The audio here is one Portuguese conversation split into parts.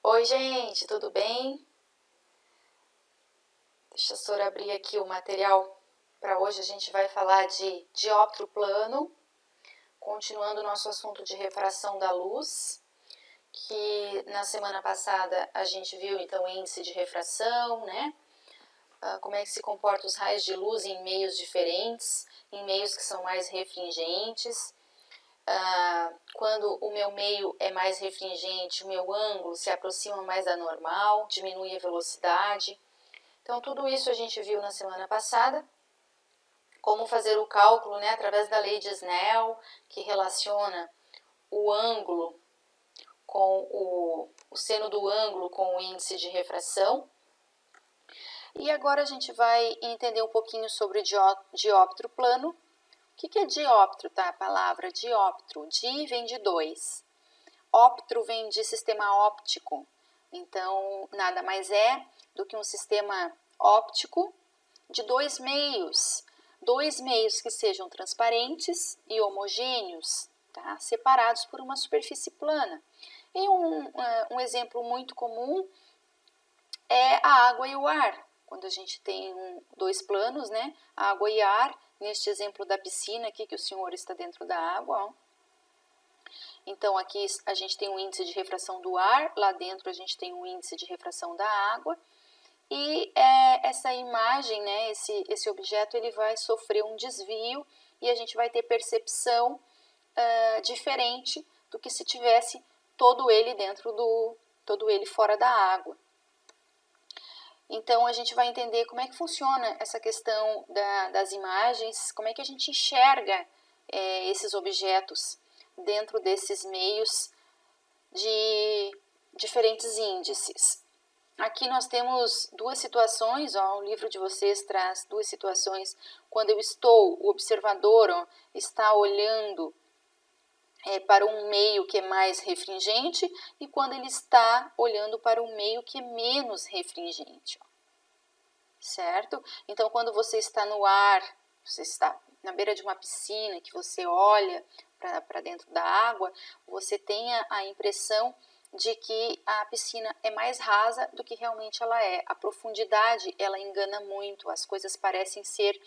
Oi, gente, tudo bem? Deixa a Sora abrir aqui o material para hoje. A gente vai falar de dióptro plano, continuando o nosso assunto de refração da luz, que na semana passada a gente viu então o índice de refração, né? Como é que se comportam os raios de luz em meios diferentes, em meios que são mais refringentes. Quando o meu meio é mais refringente, o meu ângulo se aproxima mais da normal, diminui a velocidade. Então, tudo isso a gente viu na semana passada, como fazer o cálculo, né, através da lei de Snell, que relaciona o ângulo com o seno do ângulo com o índice de refração. E agora a gente vai entender um pouquinho sobre dióptro plano. O que é dióptro, tá? A palavra dióptro, di vem de 2, óptro vem de sistema óptico, então nada mais é do que um sistema óptico de dois meios que sejam transparentes e homogêneos, tá? Separados por uma superfície plana. E um exemplo muito comum é a água e o ar. Quando a gente tem dois planos, né? Água e ar, neste exemplo da piscina aqui, que o senhor está dentro da água, ó. Então, aqui a gente tem um índice de refração do ar, lá dentro a gente tem um índice de refração da água. E essa imagem, né, esse objeto, ele vai sofrer um desvio e a gente vai ter percepção diferente do que se tivesse todo ele todo ele fora da água. Então, a gente vai entender como é que funciona essa questão das imagens, como é que a gente enxerga esses objetos dentro desses meios de diferentes índices. Aqui nós temos duas situações, ó, o livro de vocês traz duas situações. Quando o observador ó, está olhando para um meio que é mais refringente e quando ele está olhando para um meio que é menos refringente. Ó. Certo? Então, quando você está no ar, você está na beira de uma piscina, que você olha para dentro da água, você tem a impressão de que a piscina é mais rasa do que realmente ela é. A profundidade, ela engana muito, as coisas parecem ser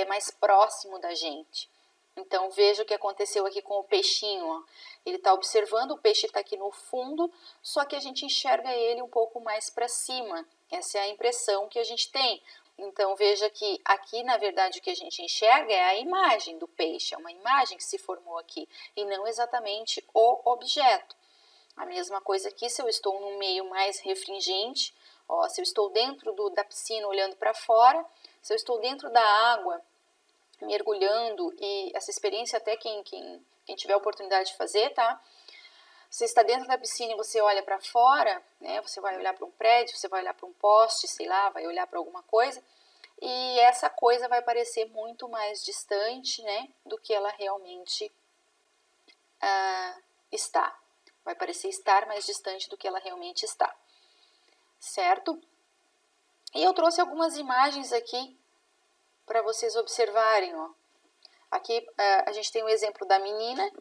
mais próximo da gente. Então, veja o que aconteceu aqui com o peixinho. Ó. Ele está observando, o peixe está aqui no fundo, só que a gente enxerga ele um pouco mais para cima. Essa é a impressão que a gente tem. Então, veja que aqui, na verdade, o que a gente enxerga é a imagem do peixe, é uma imagem que se formou aqui, e não exatamente o objeto. A mesma coisa aqui, se eu estou num meio mais refringente, ó, se eu estou dentro da piscina olhando para fora, se eu estou dentro da água mergulhando, e essa experiência até quem tiver a oportunidade de fazer, tá? Você está dentro da piscina e você olha para fora, né? Você vai olhar para um prédio, você vai olhar para um poste, sei lá, vai olhar para alguma coisa, e essa coisa vai parecer muito mais distante, né, do que ela realmente está. Vai parecer estar mais distante do que ela realmente está, certo? E eu trouxe algumas imagens aqui para vocês observarem, ó. Aqui a gente tem o exemplo da menina,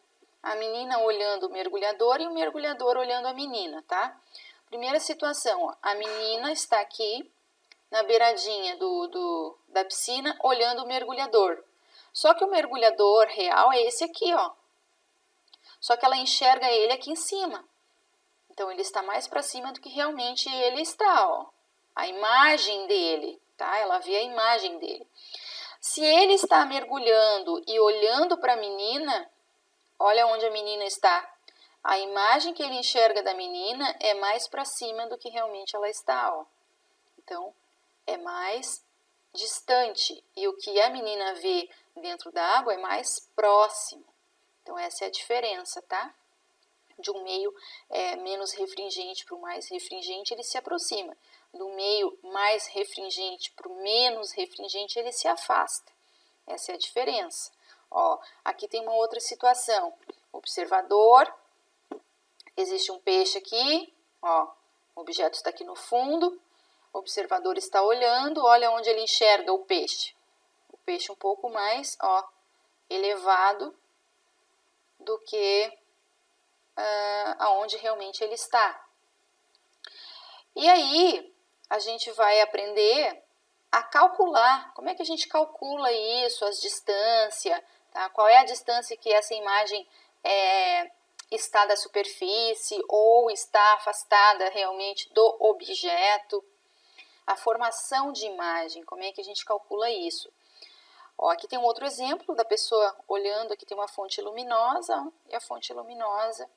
a menina olhando o mergulhador e o mergulhador olhando a menina, tá? Primeira situação, ó, a menina está aqui na beiradinha da piscina olhando o mergulhador. Só que o mergulhador real é esse aqui, ó. Só que ela enxerga ele aqui em cima. Então, ele está mais para cima do que realmente ele está, ó. A imagem dele, tá? Ela vê a imagem dele. Se ele está mergulhando e olhando para a menina, olha onde a menina está. A imagem que ele enxerga da menina é mais para cima do que realmente ela está, ó. Então, é mais distante. E o que a menina vê dentro da água é mais próximo. Então, essa é a diferença, tá? De um meio menos refringente para o mais refringente, ele se aproxima. Do meio mais refringente para o menos refringente, ele se afasta. Essa é a diferença. Ó, aqui tem uma outra situação. Observador, existe um peixe aqui, ó, o objeto está aqui no fundo, o observador está olhando, olha onde ele enxerga o peixe. O peixe um pouco mais, ó, elevado do que aonde realmente ele está. E aí, a gente vai aprender a calcular. Como é que a gente calcula isso, as distâncias, tá? Qual é a distância que essa imagem está da superfície ou está afastada realmente do objeto. A formação de imagem, como é que a gente calcula isso? Ó, aqui tem um outro exemplo da pessoa olhando, aqui tem uma fonte luminosa, ó, e a fonte luminosa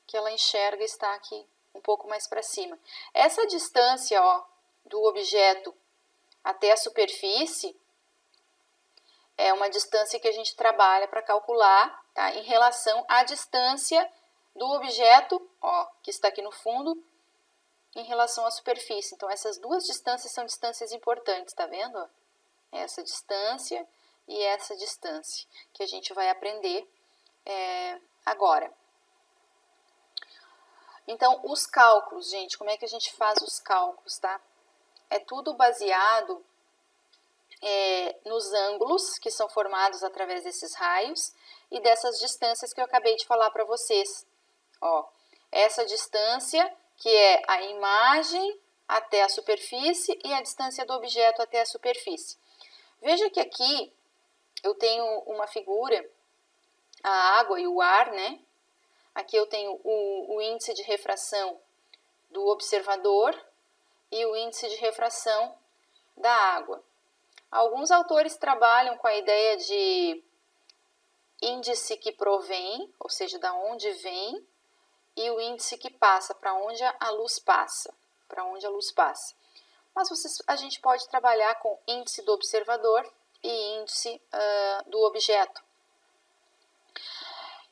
que ela enxerga está aqui um pouco mais para cima. Essa distância, ó, do objeto até a superfície é uma distância que a gente trabalha para calcular, tá, em relação à distância do objeto, ó, que está aqui no fundo, em relação à superfície. Então, essas duas distâncias são distâncias importantes, tá vendo? Essa distância e essa distância, que a gente vai aprender agora. Então, os cálculos, gente, como é que a gente faz os cálculos, tá? É tudo baseado nos ângulos que são formados através desses raios e dessas distâncias que eu acabei de falar para vocês. Ó, essa distância que é a imagem até a superfície e a distância do objeto até a superfície. Veja que aqui eu tenho uma figura, a água e o ar, né? Aqui eu tenho o índice de refração do observador e o índice de refração da água. Alguns autores trabalham com a ideia de índice que provém, ou seja, da onde vem, e o índice que passa, para onde a luz passa, Mas a gente pode trabalhar com índice do observador e índice do objeto.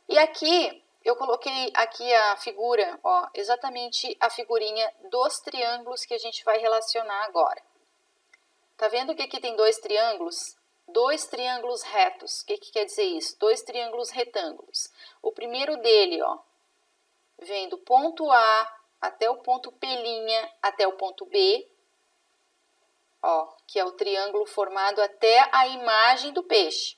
E aqui, eu coloquei aqui a figura, ó, exatamente a figurinha dos triângulos que a gente vai relacionar agora. Tá vendo que aqui tem dois triângulos? Dois triângulos retos. O que quer dizer isso? Dois triângulos retângulos. O primeiro dele, ó, vem do ponto A até o ponto P', até o ponto B, ó, que é o triângulo formado até a imagem do peixe.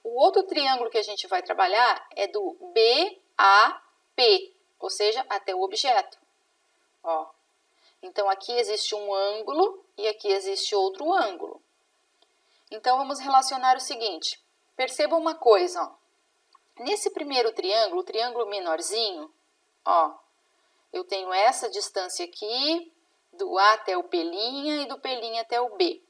O outro triângulo que a gente vai trabalhar é do BAP, ou seja, até o objeto. Ó. Então, aqui existe um ângulo e aqui existe outro ângulo. Então, vamos relacionar o seguinte. Perceba uma coisa, ó. Nesse primeiro triângulo, o triângulo menorzinho, ó, eu tenho essa distância aqui, do A até o P' e do P' até o B.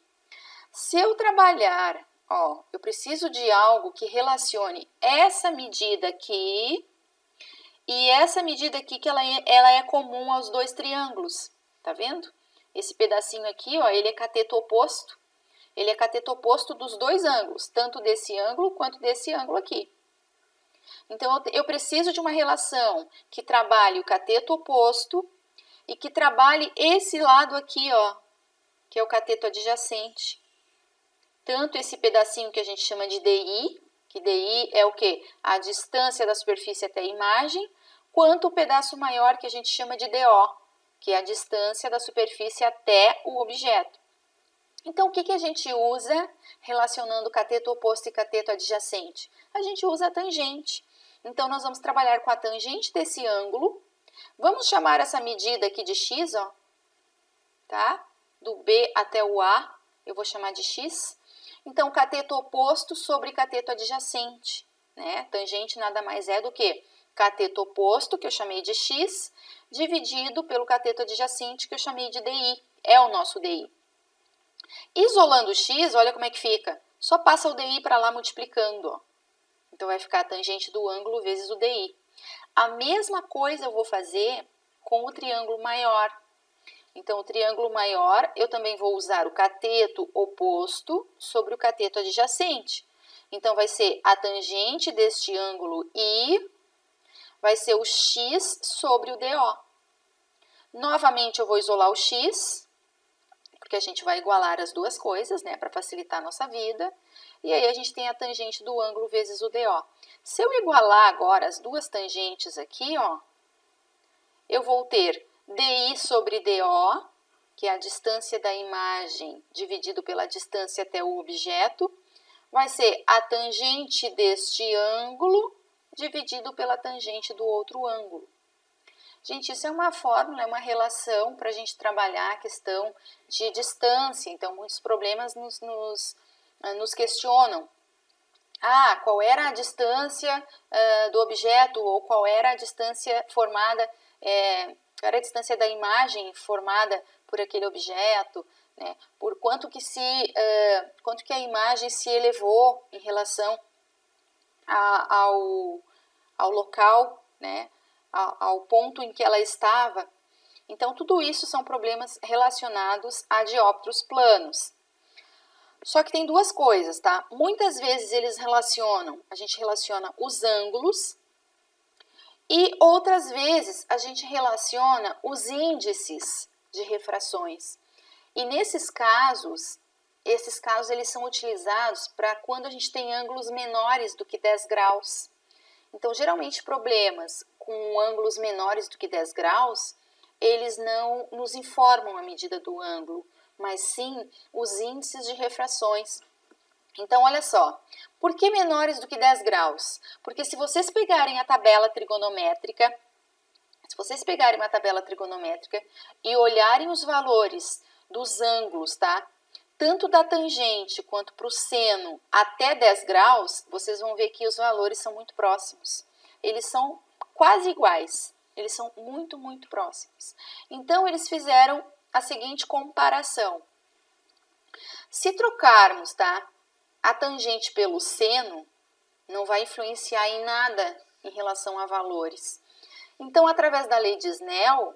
Se eu trabalhar, ó, eu preciso de algo que relacione essa medida aqui e essa medida aqui, que ela é comum aos dois triângulos, tá vendo? Esse pedacinho aqui, ó, ele é cateto oposto. Ele é cateto oposto dos dois ângulos, tanto desse ângulo quanto desse ângulo aqui. Então, eu preciso de uma relação que trabalhe o cateto oposto e que trabalhe esse lado aqui, ó, que é o cateto adjacente. Tanto esse pedacinho que a gente chama de DI, que DI é o quê? A distância da superfície até a imagem, quanto o pedaço maior que a gente chama de DO, que é a distância da superfície até o objeto. Então, o que a gente usa relacionando cateto oposto e cateto adjacente? A gente usa a tangente. Então, nós vamos trabalhar com a tangente desse ângulo. Vamos chamar essa medida aqui de x, ó, tá? Do B até o A, eu vou chamar de x. Então, cateto oposto sobre cateto adjacente, né? Tangente nada mais é do que cateto oposto, que eu chamei de x, dividido pelo cateto adjacente, que eu chamei de DI. É o nosso DI. Isolando o x, olha como é que fica. Só passa o DI para lá multiplicando, ó. Então, vai ficar a tangente do ângulo vezes o DI. A mesma coisa eu vou fazer com o triângulo maior. Então, o triângulo maior, eu também vou usar o cateto oposto sobre o cateto adjacente. Então, vai ser a tangente deste ângulo I, vai ser o x sobre o DO. Novamente, eu vou isolar o x, porque a gente vai igualar as duas coisas, né, para facilitar a nossa vida. E aí, a gente tem a tangente do ângulo vezes o DO. Se eu igualar agora as duas tangentes aqui, ó, eu vou ter DI sobre DO, que é a distância da imagem dividido pela distância até o objeto, vai ser a tangente deste ângulo dividido pela tangente do outro ângulo. Gente, isso é uma fórmula, é uma relação para a gente trabalhar a questão de distância. Então, muitos problemas nos questionam. Qual era a distância do objeto ou qual era a distância formada, qual era a distância da imagem formada por aquele objeto, né? Por quanto que a imagem se elevou em relação ao local, né? Ao ponto em que ela estava. Então, tudo isso são problemas relacionados a dióptros planos. Só que tem duas coisas, tá? Muitas vezes a gente relaciona os ângulos e outras vezes a gente relaciona os índices de refrações. E nesses casos, eles são utilizados para quando a gente tem ângulos menores do que 10 graus. Então, geralmente, problemas com ângulos menores do que 10 graus, eles não nos informam a medida do ângulo, mas sim os índices de refrações. Então, olha só, por que menores do que 10 graus? Porque se vocês pegarem a tabela trigonométrica, e olharem os valores dos ângulos, tá? Tanto da tangente quanto para o seno até 10 graus, vocês vão ver que os valores são muito próximos. Eles são quase iguais, eles são muito, muito próximos. Então, eles fizeram a seguinte comparação. Se trocarmos, tá, a tangente pelo seno, não vai influenciar em nada em relação a valores. Então, através da lei de Snell,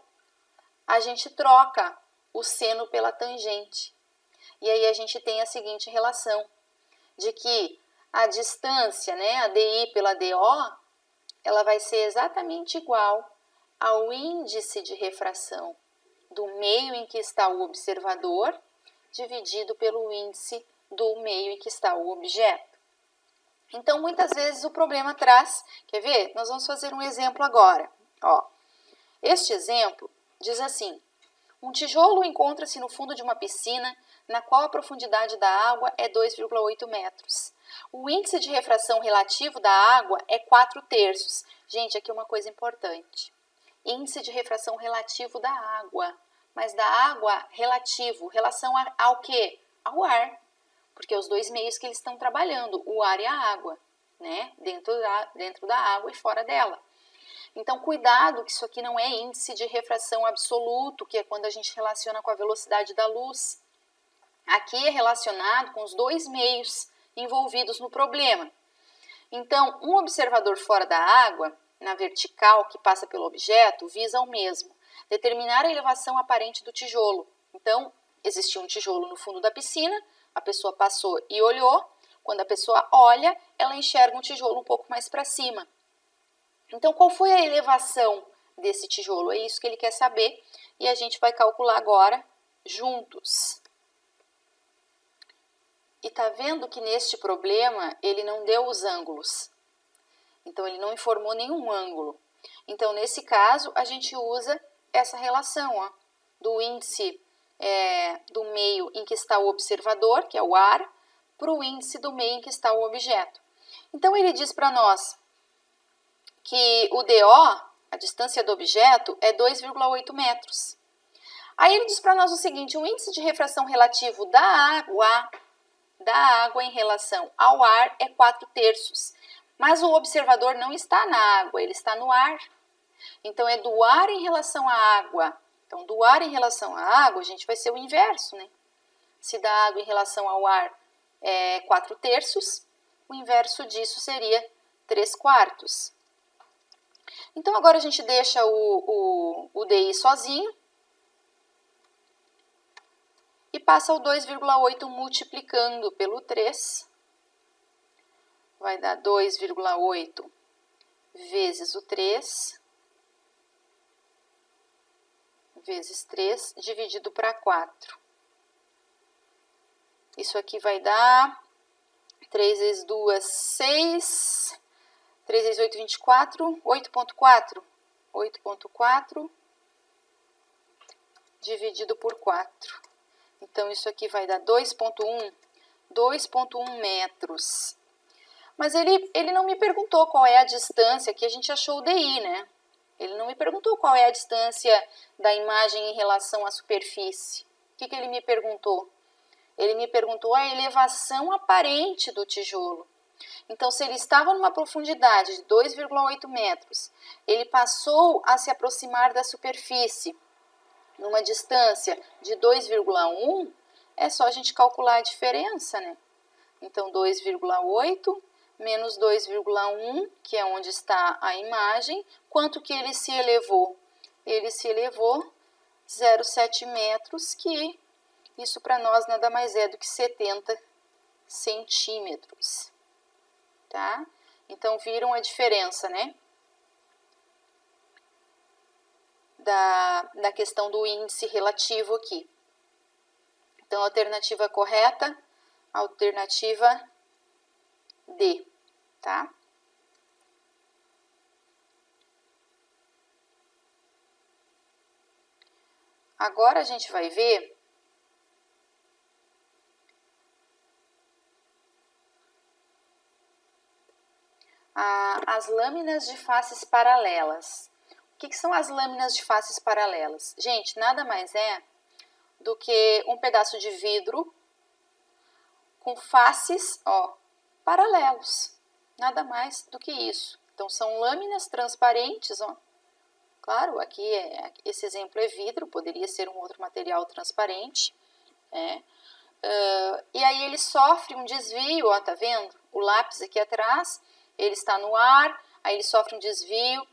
a gente troca o seno pela tangente. E aí a gente tem a seguinte relação, de que a distância, né, a DI pela DO, ela vai ser exatamente igual ao índice de refração do meio em que está o observador, dividido pelo índice do meio em que está o objeto. Então, muitas vezes o problema traz, quer ver? Nós vamos fazer um exemplo agora. Ó, este exemplo diz assim: um tijolo encontra-se no fundo de uma piscina, na qual a profundidade da água é 2,8 metros. O índice de refração relativo da água é 4/3. Gente, aqui é uma coisa importante. Índice de refração relativo da água. Mas da água relativo, relação ao quê? Ao ar. Porque é os dois meios que eles estão trabalhando, o ar e a água, né? Dentro da água e fora dela. Então, cuidado que isso aqui não é índice de refração absoluto, que é quando a gente relaciona com a velocidade da luz. Aqui é relacionado com os dois meios envolvidos no problema. Então, um observador fora da água, na vertical que passa pelo objeto, visa o mesmo: determinar a elevação aparente do tijolo. Então, existia um tijolo no fundo da piscina, a pessoa passou e olhou. Quando a pessoa olha, ela enxerga um tijolo um pouco mais para cima. Então, qual foi a elevação desse tijolo? É isso que ele quer saber e a gente vai calcular agora juntos. E tá vendo que neste problema ele não deu os ângulos. Então, ele não informou nenhum ângulo. Então, nesse caso, a gente usa essa relação, ó, do índice do meio em que está o observador, que é o ar, para o índice do meio em que está o objeto. Então, ele diz para nós que o DO, a distância do objeto, é 2,8 metros. Aí ele diz para nós o seguinte: o índice de refração relativo da água em relação ao ar é 4/3. Mas o observador não está na água, ele está no ar. Então, é do ar em relação à água. Então, do ar em relação à água, a gente vai ser o inverso, né? Se da água em relação ao ar é 4/3, o inverso disso seria 3/4. Então, agora a gente deixa o DI sozinho e passa o 2,8 multiplicando pelo 3. Vai dar 2,8 vezes o 3, vezes 3, dividido para 4. Isso aqui vai dar 3 vezes 2, 6... 3 vezes 8, 24, 8,4. 8,4 dividido por 4. Então, isso aqui vai dar 2,1 metros. Mas ele não me perguntou qual é a distância, que a gente achou o DI, né? Ele não me perguntou qual é a distância da imagem em relação à superfície. O que ele me perguntou? Ele me perguntou a elevação aparente do tijolo. Então, se ele estava numa profundidade de 2,8 metros, ele passou a se aproximar da superfície numa distância de 2,1, é só a gente calcular a diferença, né? Então, 2,8 menos 2,1, que é onde está a imagem, quanto que ele se elevou? Ele se elevou 0,7 metros, que isso para nós nada mais é do que 70 centímetros, tá? Então, viram a diferença, né? Da questão do índice relativo aqui. Então, a alternativa correta, alternativa D, tá? Agora a gente vai ver as lâminas de faces paralelas. O que são as lâminas de faces paralelas? Gente, nada mais é do que um pedaço de vidro com faces, ó, paralelos. Nada mais do que isso. Então, são lâminas transparentes, ó. Claro, aqui esse exemplo é vidro, poderia ser um outro material transparente, né? E aí ele sofre um desvio, ó, tá vendo? O lápis aqui atrás, ele está no ar, aí ele sofre um desvio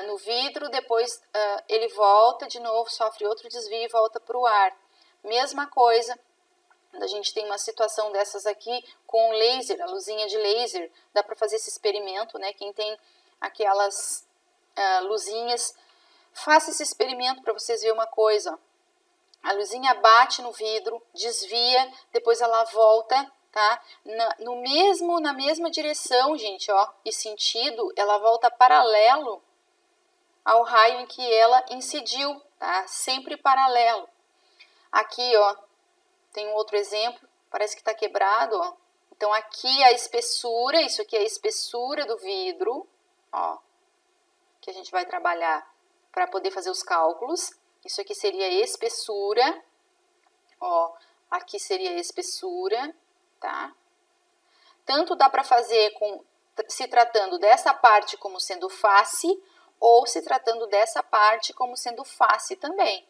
no vidro, depois ele volta de novo, sofre outro desvio e volta para o ar. Mesma coisa, a gente tem uma situação dessas aqui com laser, a luzinha de laser, dá para fazer esse experimento, né? Quem tem aquelas luzinhas, faça esse experimento para vocês verem uma coisa, ó. A luzinha bate no vidro, desvia, depois ela volta, tá? Na mesma direção, gente, ó, e sentido, ela volta paralelo ao raio em que ela incidiu, tá? Sempre paralelo. Aqui, ó, tem um outro exemplo, parece que está quebrado, ó. Então, aqui a espessura, isso aqui é a espessura do vidro, ó, que a gente vai trabalhar para poder fazer os cálculos. Isso aqui seria a espessura, ó, aqui seria a espessura, tá? Tanto dá para fazer se tratando dessa parte como sendo face, ou se tratando dessa parte como sendo face também,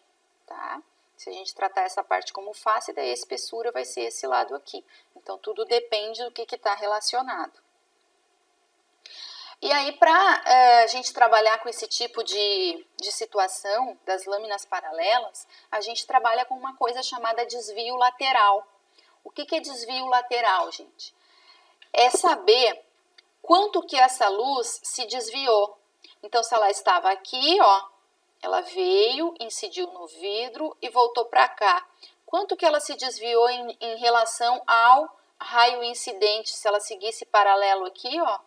tá? Se a gente tratar essa parte como face, daí a espessura vai ser esse lado aqui. Então, tudo depende do que está relacionado. E aí, para a gente trabalhar com esse tipo de situação das lâminas paralelas, a gente trabalha com uma coisa chamada desvio lateral. O que é desvio lateral, gente? É saber quanto que essa luz se desviou. Então, se ela estava aqui, ó, ela veio, incidiu no vidro e voltou para cá. Quanto que ela se desviou em relação ao raio incidente? Se ela seguisse paralelo aqui, ó,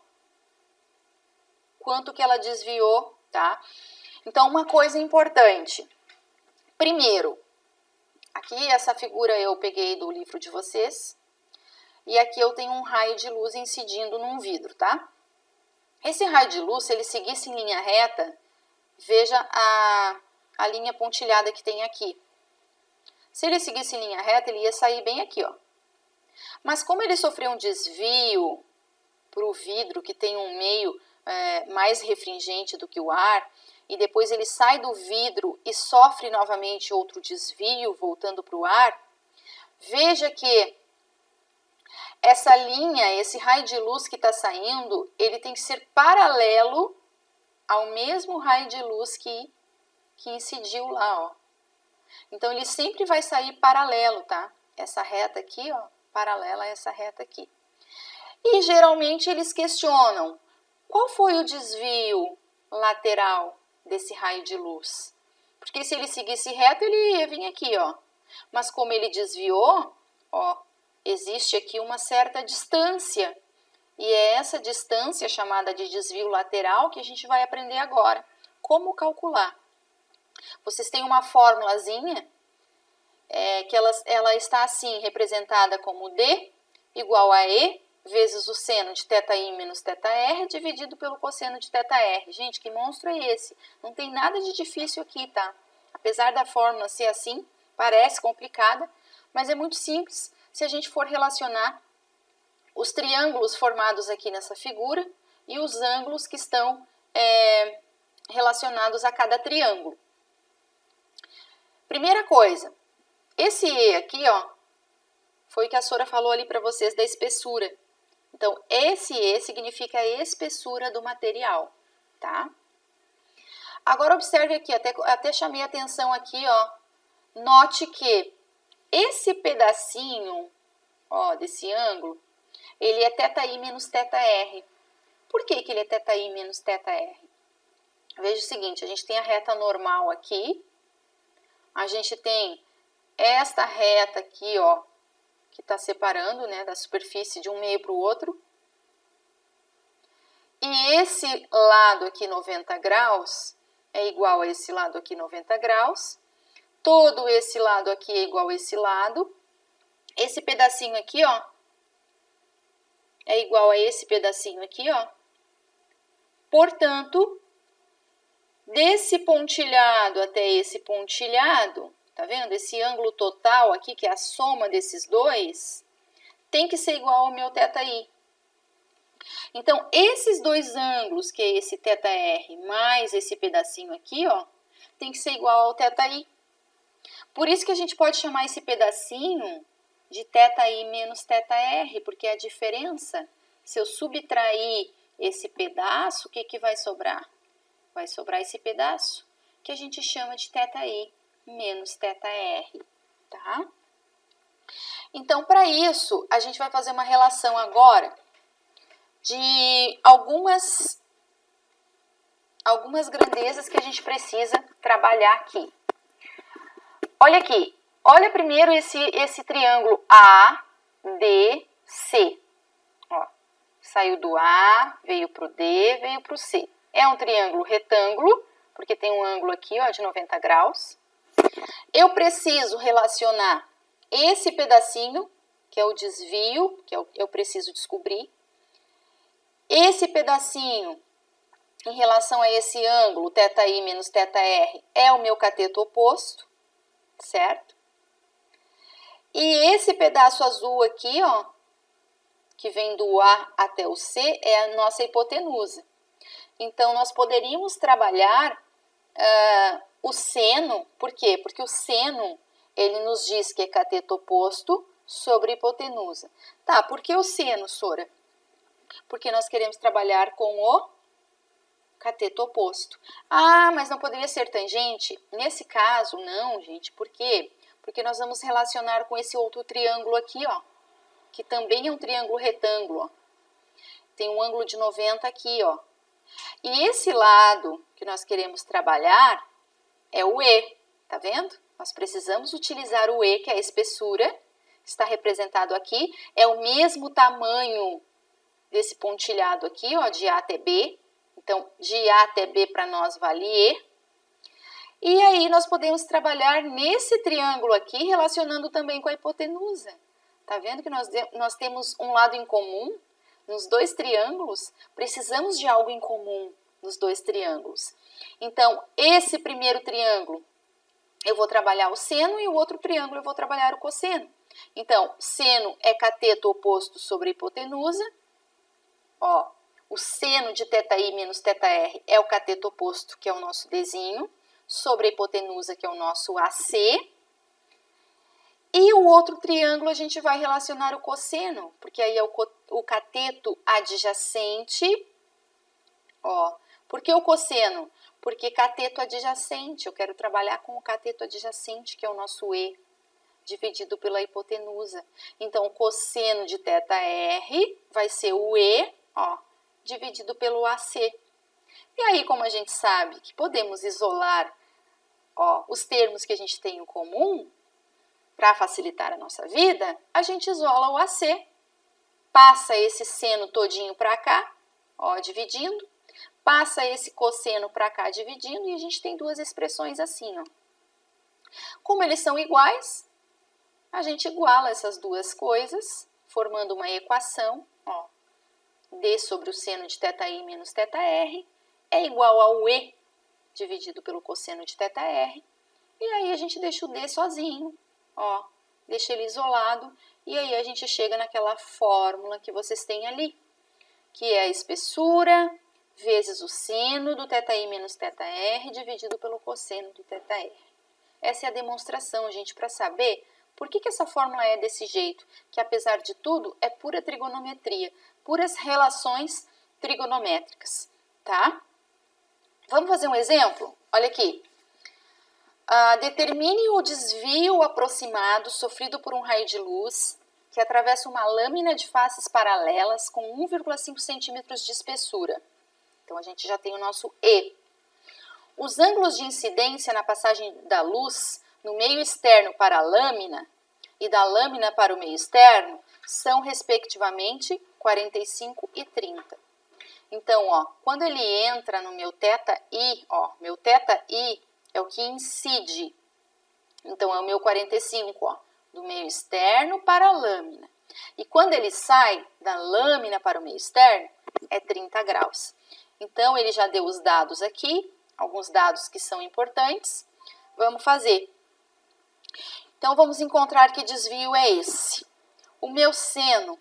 quanto que ela desviou, tá? Então, uma coisa importante. Primeiro, aqui essa figura eu peguei do livro de vocês. E aqui eu tenho um raio de luz incidindo num vidro, tá? Esse raio de luz, se ele seguisse em linha reta, veja a linha pontilhada que tem aqui. Se ele seguisse em linha reta, ele ia sair bem aqui, ó. Mas como ele sofreu um desvio para o vidro, que tem um meio mais refringente do que o ar, e depois ele sai do vidro e sofre novamente outro desvio, voltando para o ar, veja que essa linha, esse raio de luz que está saindo, ele tem que ser paralelo ao mesmo raio de luz que incidiu lá, ó. Então, ele sempre vai sair paralelo, tá? Essa reta aqui, ó, paralela a essa reta aqui. E, geralmente, eles questionam, qual foi o desvio lateral desse raio de luz? Porque se ele seguisse reto, ele ia vir aqui, ó. Mas como ele desviou, ó, existe aqui uma certa distância. E é essa distância chamada de desvio lateral que a gente vai aprender agora. Como calcular? Vocês têm uma formulazinha que ela está assim, representada como D igual a E vezes o seno de θi menos θr dividido pelo cosseno de θr. Gente, que monstro é esse? Não tem nada de difícil aqui, tá? Apesar da fórmula ser assim, parece complicada, mas é muito simples se a gente for relacionar os triângulos formados aqui nessa figura e os ângulos que estão relacionados a cada triângulo. Primeira coisa, esse E aqui, ó, foi o que a Sora falou ali para vocês da espessura. Então, esse E significa a espessura do material, tá? Agora, observe aqui, até chamei a atenção aqui, ó. Note que esse pedacinho, ó, desse ângulo, ele é θi menos θr. Por que ele é θi menos θr? Veja o seguinte, a gente tem a reta normal aqui, a gente tem esta reta aqui, ó, que está separando, né, da superfície de um meio para o outro. E esse lado aqui, 90 graus, é igual a esse lado aqui, 90 graus. Todo esse lado aqui é igual a esse lado. Esse pedacinho aqui, ó, é igual a esse pedacinho aqui, ó. Portanto, desse pontilhado até esse pontilhado, tá vendo? Esse ângulo total aqui, que é a soma desses dois, tem que ser igual ao meu θi. Então, esses dois ângulos, que é esse θr mais esse pedacinho aqui, ó, tem que ser igual ao θi. Por isso que a gente pode chamar esse pedacinho de θi menos θr, porque é a diferença. Se eu subtrair esse pedaço, o que vai sobrar? Vai sobrar esse pedaço, que a gente chama de θi menos θr, tá? Então, para isso, a gente vai fazer uma relação agora de algumas grandezas que a gente precisa trabalhar aqui. Olha aqui, olha primeiro esse triângulo ADC. Ó, saiu do A, veio para o D, veio para o C. É um triângulo retângulo, porque tem um ângulo aqui, ó, de 90 graus. Eu preciso relacionar esse pedacinho, que é o desvio, que eu preciso descobrir. Esse pedacinho, em relação a esse ângulo, θi menos θr, é o meu cateto oposto, certo? E esse pedaço azul aqui, ó, que vem do A até o C, é a nossa hipotenusa. Então, nós poderíamos trabalhar o seno, por quê? Porque o seno, ele nos diz que é cateto oposto sobre hipotenusa. Tá, por que o seno, Sora? Porque nós queremos trabalhar com o cateto oposto. Ah, mas não poderia ser tangente? Nesse caso, não, gente. Por quê? Porque nós vamos relacionar com esse outro triângulo aqui, ó, que também é um triângulo retângulo, ó. Tem um ângulo de 90 aqui, ó. E esse lado que nós queremos trabalhar é o E, tá vendo? Nós precisamos utilizar o E, que é a espessura, está representado aqui, é o mesmo tamanho desse pontilhado aqui, ó, de A até B. Então, de A até B para nós vale E. E aí, nós podemos trabalhar nesse triângulo aqui, relacionando também com a hipotenusa. Tá vendo que nós temos um lado em comum? Nos dois triângulos, precisamos de algo em comum nos dois triângulos. Então, esse primeiro triângulo, eu vou trabalhar o seno e o outro triângulo eu vou trabalhar o cosseno. Então, seno é cateto oposto sobre a hipotenusa. Ó, o seno de θi menos θr é o cateto oposto, que é o nosso Dzinho, sobre a hipotenusa, que é o nosso AC. E o outro triângulo a gente vai relacionar o cosseno, porque aí é o cateto adjacente. Ó, por que o cosseno? Porque cateto adjacente, eu quero trabalhar com o cateto adjacente, que é o nosso E, dividido pela hipotenusa. Então, o cosseno de θr vai ser o E, ó, dividido pelo AC. E aí, como a gente sabe que podemos isolar, ó, os termos que a gente tem em comum, para facilitar a nossa vida, a gente isola o AC. Passa esse seno todinho para cá, ó, dividindo. Passa esse cosseno para cá, dividindo, e a gente tem duas expressões assim, ó. Como eles são iguais, a gente iguala essas duas coisas, formando uma equação, ó. D sobre o seno de θi menos θr é igual ao E dividido pelo cosseno de θr. E aí a gente deixa o D sozinho, ó, deixa ele isolado. E aí a gente chega naquela fórmula que vocês têm ali, que é a espessura vezes o seno do θi menos θr dividido pelo cosseno do θr. Essa é a demonstração, gente, para saber por que essa fórmula é desse jeito, que apesar de tudo é pura trigonometria, puras relações trigonométricas, tá? Vamos fazer um exemplo? Olha aqui. Determine o desvio aproximado sofrido por um raio de luz que atravessa uma lâmina de faces paralelas com 1,5 centímetros de espessura. Então, a gente já tem o nosso E. Os ângulos de incidência na passagem da luz no meio externo para a lâmina e da lâmina para o meio externo são, respectivamente, 45 e 30. Então, ó, quando ele entra no meu θi, ó, meu θi é o que incide. Então, é o meu 45, ó, do meio externo para a lâmina. E quando ele sai da lâmina para o meio externo, é 30 graus. Então, ele já deu os dados aqui, alguns dados que são importantes. Vamos fazer. Então, vamos encontrar que desvio é esse. O meu seno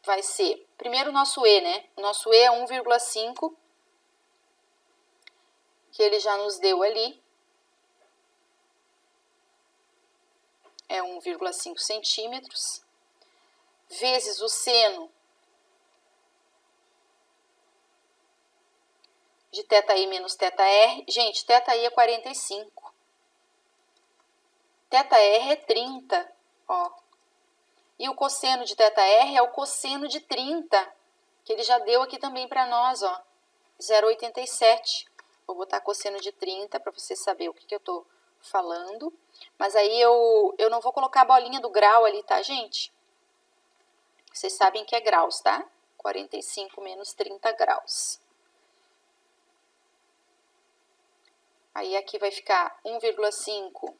vai ser, primeiro o nosso E, né? O nosso E é 1,5, que ele já nos deu ali. É 1,5 centímetros, vezes o seno de θi menos θr. Gente, θi é 45. θr é 30, ó. E o cosseno de θr é o cosseno de 30, que ele já deu aqui também para nós, ó. 0,87. Vou botar cosseno de 30 para você saber o que eu estou falando. Mas aí eu não vou colocar a bolinha do grau ali, tá, gente? Vocês sabem que é graus, tá? 45 menos 30 graus. Aí aqui vai ficar 1,5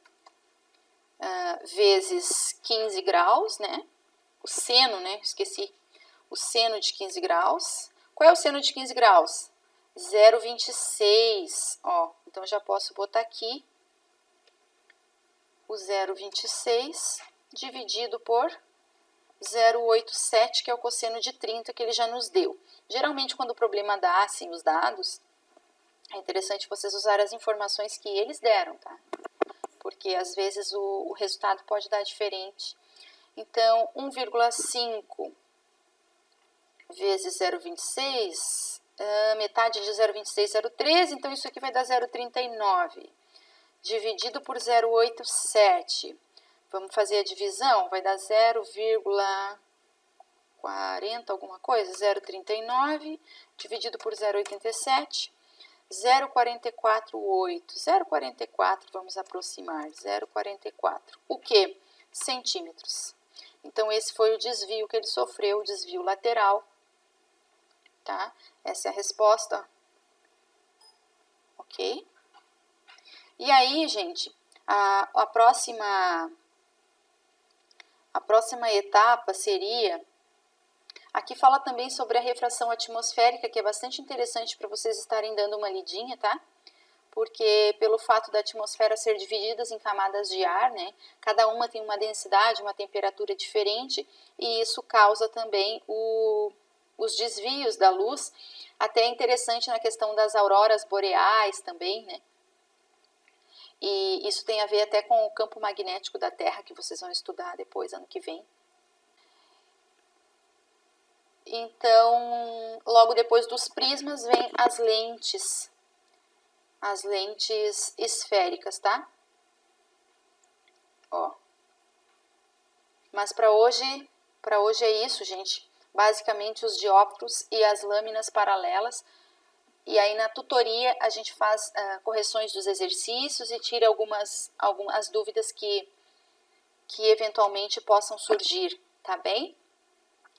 vezes 15 graus, né? O seno, né? Esqueci. O seno de 15 graus. Qual é o seno de 15 graus? 0,26. Ó, então já posso botar aqui o 0,26 dividido por 0,87, que é o cosseno de 30 que ele já nos deu. Geralmente, quando o problema dá assim os dados, é interessante vocês usarem as informações que eles deram, tá? Porque às vezes o resultado pode dar diferente. Então, 1,5 vezes 0,26, metade de 0,26, 0,13, então isso aqui vai dar 0,39. Dividido por 0,87. Vamos fazer a divisão? Vai dar 0,40 alguma coisa, 0,39, dividido por 0,87, 0,448. 0,44, vamos aproximar, 0,44. O quê? Centímetros. Então, esse foi o desvio que ele sofreu, o desvio lateral, tá? Essa é a resposta, ok? E aí, gente, a próxima etapa seria... Aqui fala também sobre a refração atmosférica, que é bastante interessante para vocês estarem dando uma lidinha, tá? Porque pelo fato da atmosfera ser dividida em camadas de ar, né? Cada uma tem uma densidade, uma temperatura diferente, e isso causa também os desvios da luz. Até é interessante na questão das auroras boreais também, né? E isso tem a ver até com o campo magnético da Terra, que vocês vão estudar depois, ano que vem. Então, logo depois dos prismas, vem as lentes esféricas, tá? Ó. Mas para hoje é isso, gente. Basicamente, os dióptros e as lâminas paralelas. E aí, na tutoria, a gente faz correções dos exercícios e tira algumas dúvidas que eventualmente possam surgir, tá bem?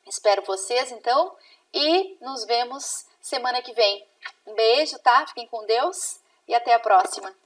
Espero vocês, então, e nos vemos semana que vem. Um beijo, tá? Fiquem com Deus e até a próxima.